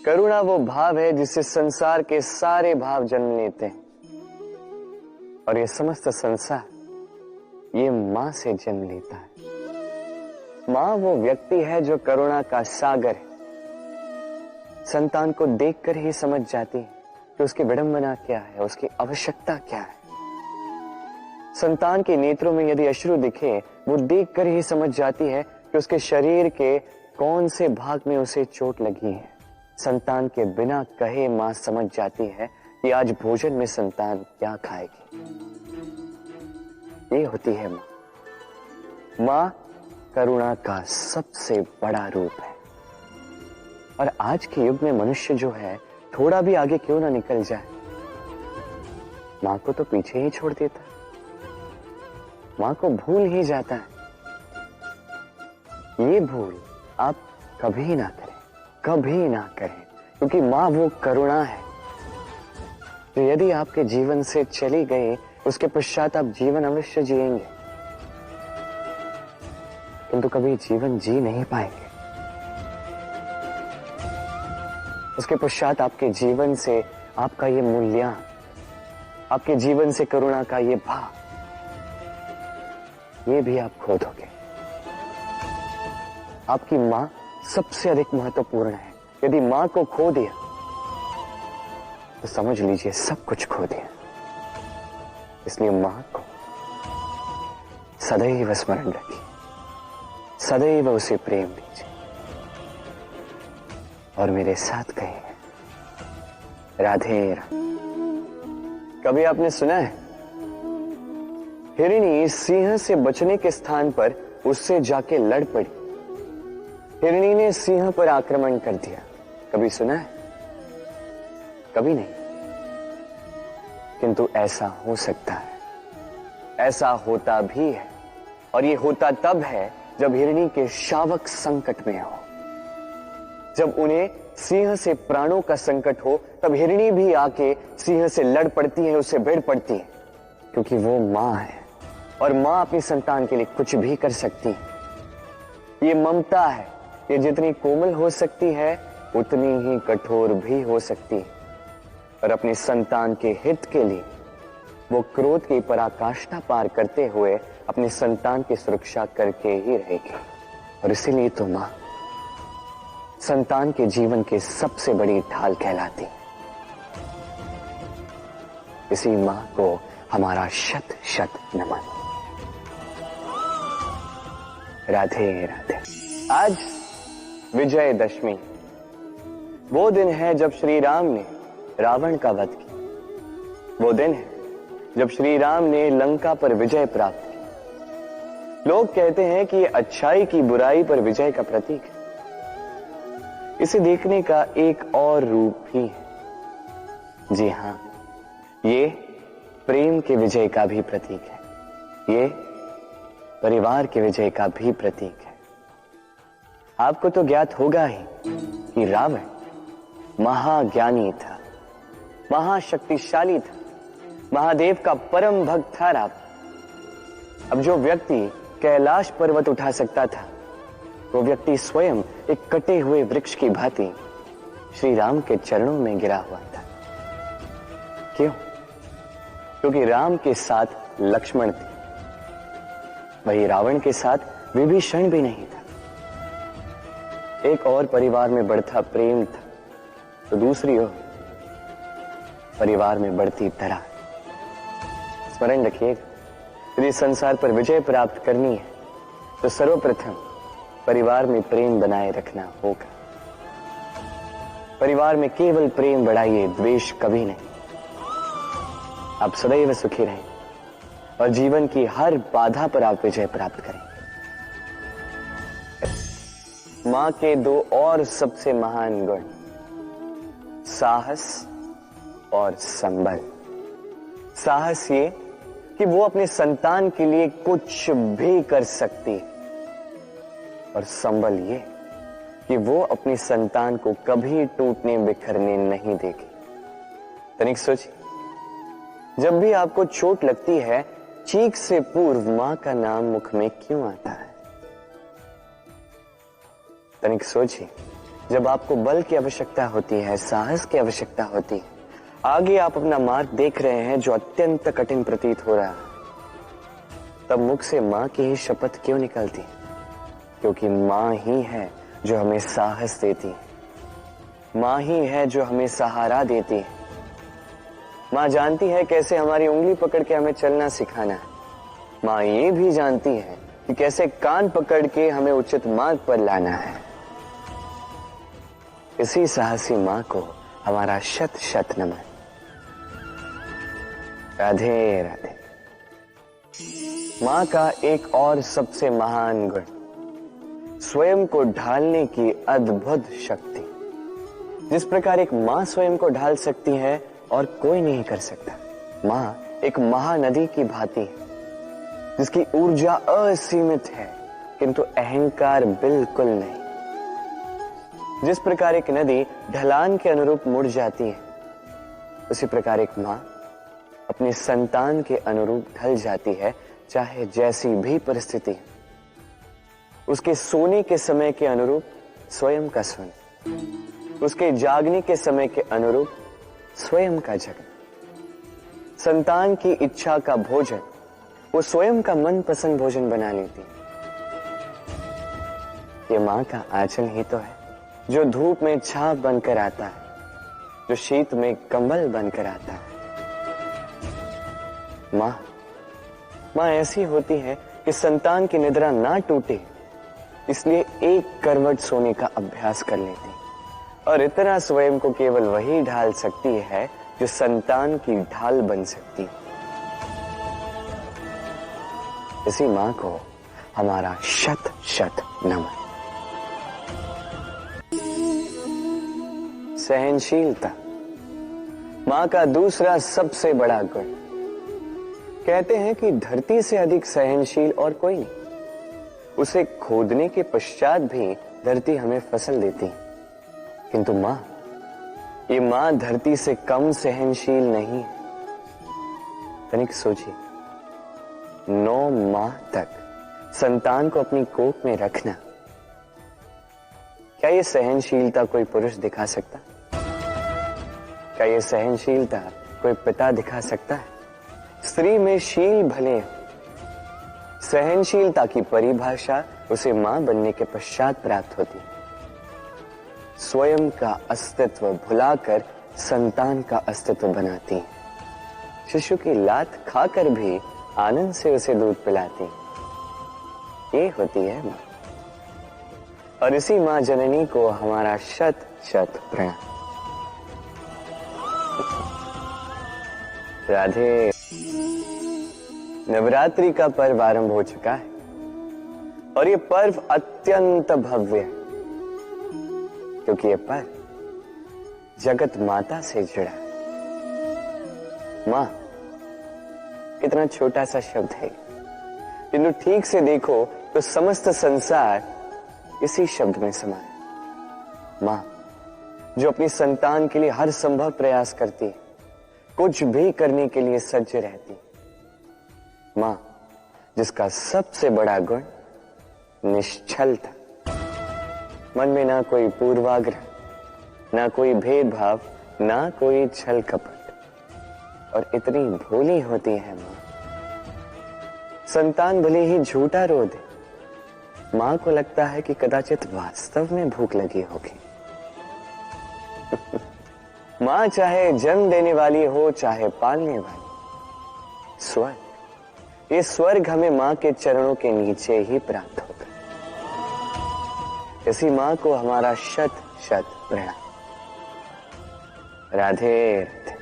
करुणा वो भाव है जिससे संसार के सारे भाव जन्म लेते हैं, और ये समस्त संसार ये मां से जन्म लेता है। मां वो व्यक्ति है जो करुणा का सागर है। संतान को देखकर ही समझ जाती है कि उसकी विडंबना क्या है, उसकी आवश्यकता क्या है। संतान के नेत्रों में यदि अश्रु दिखे, वो देखकर ही समझ जाती है कि उसके शरीर के कौन से भाग में उसे चोट लगी है। संतान के बिना कहे मां समझ जाती है कि आज भोजन में संतान क्या खाएगी। ये होती है मां। मां करुणा का सबसे बड़ा रूप है। और आज के युग में मनुष्य जो है, थोड़ा भी आगे क्यों ना निकल जाए, मां को तो पीछे ही छोड़ देता है, मां को भूल ही जाता है। ये भूल आप कभी ना करें, कभी ना करें, क्योंकि मां वो करुणा है जो यदि आपके जीवन से चली गई, उसके पश्चात आप जीवन अवश्य जिएंगे, किंतु कभी जीवन जी नहीं पाएंगे। उसके पश्चात आपके जीवन से आपका ये मूल्यांकन, आपके जीवन से करुणा का ये भाव, ये भी आप खो दोगे। आपकी मां सबसे अधिक महत्वपूर्ण है। यदि मां को खो दिया तो समझ लीजिए सब कुछ खो दिया। इसलिए मां को सदैव स्मरण रखिए, सदैव उसे प्रेम दीजिए, और मेरे साथ कहिए राधे राधे। कभी आपने सुना है हिरणी सिंह से बचने के स्थान पर उससे जाके लड़ पड़ी, हिरणी ने सिंह पर आक्रमण कर दिया। कभी सुना है? कभी नहीं। किंतु ऐसा हो सकता है, ऐसा होता भी है, और ये होता तब है जब हिरणी के शावक संकट में हो, जब उन्हें सिंह से प्राणों का संकट हो, तब हिरणी भी आके सिंह से लड़ पड़ती है, उससे भिड़ पड़ती है, क्योंकि वो मां है और मां अपनी संतान के लिए कुछ भी कर सकती है। ये ममता है, ये जितनी कोमल हो सकती है उतनी ही कठोर भी हो सकती है, और अपनी संतान के हित के लिए वो क्रोध की पराकाष्ठा पार करते हुए अपनी संतान की सुरक्षा करके ही रहेगी। और इसीलिए तो मां संतान के जीवन की सबसे बड़ी ढाल कहलाती। इसी मां को हमारा शत शत नमन। राधे राधे। आज विजयदशमी, वो दिन है जब श्री राम ने रावण का वध किया। वो दिन है जब श्री राम ने लंका पर विजय प्राप्त की। लोग कहते हैं कि ये अच्छाई की बुराई पर विजय का प्रतीक है। इसे देखने का एक और रूप भी है। जी हां, ये प्रेम के विजय का भी प्रतीक है, ये परिवार के विजय का भी प्रतीक है। आपको तो ज्ञात होगा ही कि रावण महाज्ञानी था, महाशक्तिशाली था, महादेव का परम भक्त था रावण। अब जो व्यक्ति कैलाश पर्वत उठा सकता था, वो व्यक्ति स्वयं एक कटे हुए वृक्ष की भांति श्री राम के चरणों में गिरा हुआ था। क्यों? क्योंकि राम के साथ लक्ष्मण थे, वही रावण के साथ विभीषण भी नहीं था। एक और परिवार में बढ़ता प्रेम था, तो दूसरी ओर परिवार में बढ़ती दरार। स्मरण रखिएगा, यदि संसार पर विजय प्राप्त करनी है तो सर्वप्रथम परिवार में प्रेम बनाए रखना होगा। परिवार में केवल प्रेम बढ़ाइए, द्वेष कभी नहीं। आप सदैव सुखी रहें और जीवन की हर बाधा पर आप विजय प्राप्त करें। मां के दो और सबसे महान गुण, साहस और संबल। साहस ये कि वो अपने संतान के लिए कुछ भी कर सकती है, और संबल ये कि वो अपनी संतान को कभी टूटने बिखरने नहीं देगी। तनिक सोचिए, जब भी आपको चोट लगती है, चीख से पूर्व मां का नाम मुख में क्यों आता है? तनिक सोचिए, जब आपको बल की आवश्यकता होती है, साहस की आवश्यकता होती है, आगे आप अपना मार्ग देख रहे हैं जो अत्यंत कठिन प्रतीत हो रहा है, तब मुख से मां की ही शपथ क्यों निकलती है? क्योंकि मां ही है जो हमें साहस देती है, मां ही है जो हमें सहारा देती है। मां जानती है कैसे हमारी उंगली पकड़ के हमें चलना सिखाना है। मां ये भी जानती है कि कैसे कान पकड़ के हमें उचित मार्ग पर लाना है। इसी साहसी मां को हमारा शत शत नमन। राधे राधे। मां का एक और सबसे महान गुण, स्वयं को ढालने की अद्भुत शक्ति। जिस प्रकार एक मां स्वयं को ढाल सकती है और कोई नहीं कर सकता। मां एक महानदी की भांति है जिसकी ऊर्जा असीमित है किंतु अहंकार बिल्कुल नहीं। जिस प्रकार एक नदी ढलान के अनुरूप मुड़ जाती है, उसी प्रकार एक मां अपने संतान के अनुरूप ढल जाती है, चाहे जैसी भी परिस्थिति है। उसके सोने के समय के अनुरूप स्वयं का सोना, उसके जागने के समय के अनुरूप स्वयं का जगना। संतान की इच्छा का भोजन वो स्वयं का मनपसंद भोजन बना लेती है। ये मां का आंचल ही तो है जो धूप में छाप बनकर आता है, जो शीत में कंबल बनकर आता है। मां ऐसी होती है कि संतान की निद्रा ना टूटे, इसलिए एक करवट सोने का अभ्यास कर लेती है। और इतना स्वयं को केवल वही ढाल सकती है जो संतान की ढाल बन सकती है। इसी मां को हमारा शत शत नमन। सहनशीलता मां का दूसरा सबसे बड़ा गुण। कहते हैं कि धरती से अधिक सहनशील और कोई नहीं। उसे खोदने के पश्चात भी धरती हमें फसल देती है, किंतु ये मां धरती से कम सहनशील नहीं है। तनिक सोचिए, 9 माह तक संतान को अपनी कोख में रखना, क्या ये सहनशीलता कोई पुरुष दिखा सकता? क्या ये सहनशीलता कोई पिता दिखा सकता है? स्त्री में शील भले, सहनशीलता की परिभाषा उसे मां बनने के पश्चात प्राप्त होती है। स्वयं का अस्तित्व भुलाकर संतान का अस्तित्व बनाती है। शिशु की लात खाकर भी आनंद से उसे दूध पिलाती है। ये होती है मां। और इसी मां जननी को हमारा शत शत प्रणाम। राधे। नवरात्रि का पर्व आरंभ हो चुका है और ये पर्व अत्यंत भव्य है, क्योंकि ये पर्व जगत माता से जुड़ा है। मां कितना छोटा सा शब्द है, किंतु ठीक से देखो तो समस्त संसार इसी शब्द में समा है। मां जो अपनी संतान के लिए हर संभव प्रयास करती है, कुछ भी करने के लिए सज्ज रहती। मां जिसका सबसे बड़ा गुण निश्चलता। मन में ना कोई पूर्वाग्रह, ना कोई भेदभाव, ना कोई छल कपट, और इतनी भोली होती है मां। संतान भले ही झूठा रो दे, मां को लगता है कि कदाचित वास्तव में भूख लगी होगी। मां चाहे जन्म देने वाली हो चाहे पालने वाली, स्वर्ग, ये स्वर्ग हमें मां के चरणों के नीचे ही प्राप्त होगा। इसी मां को हमारा शत शत प्रणाम। राधे राधे।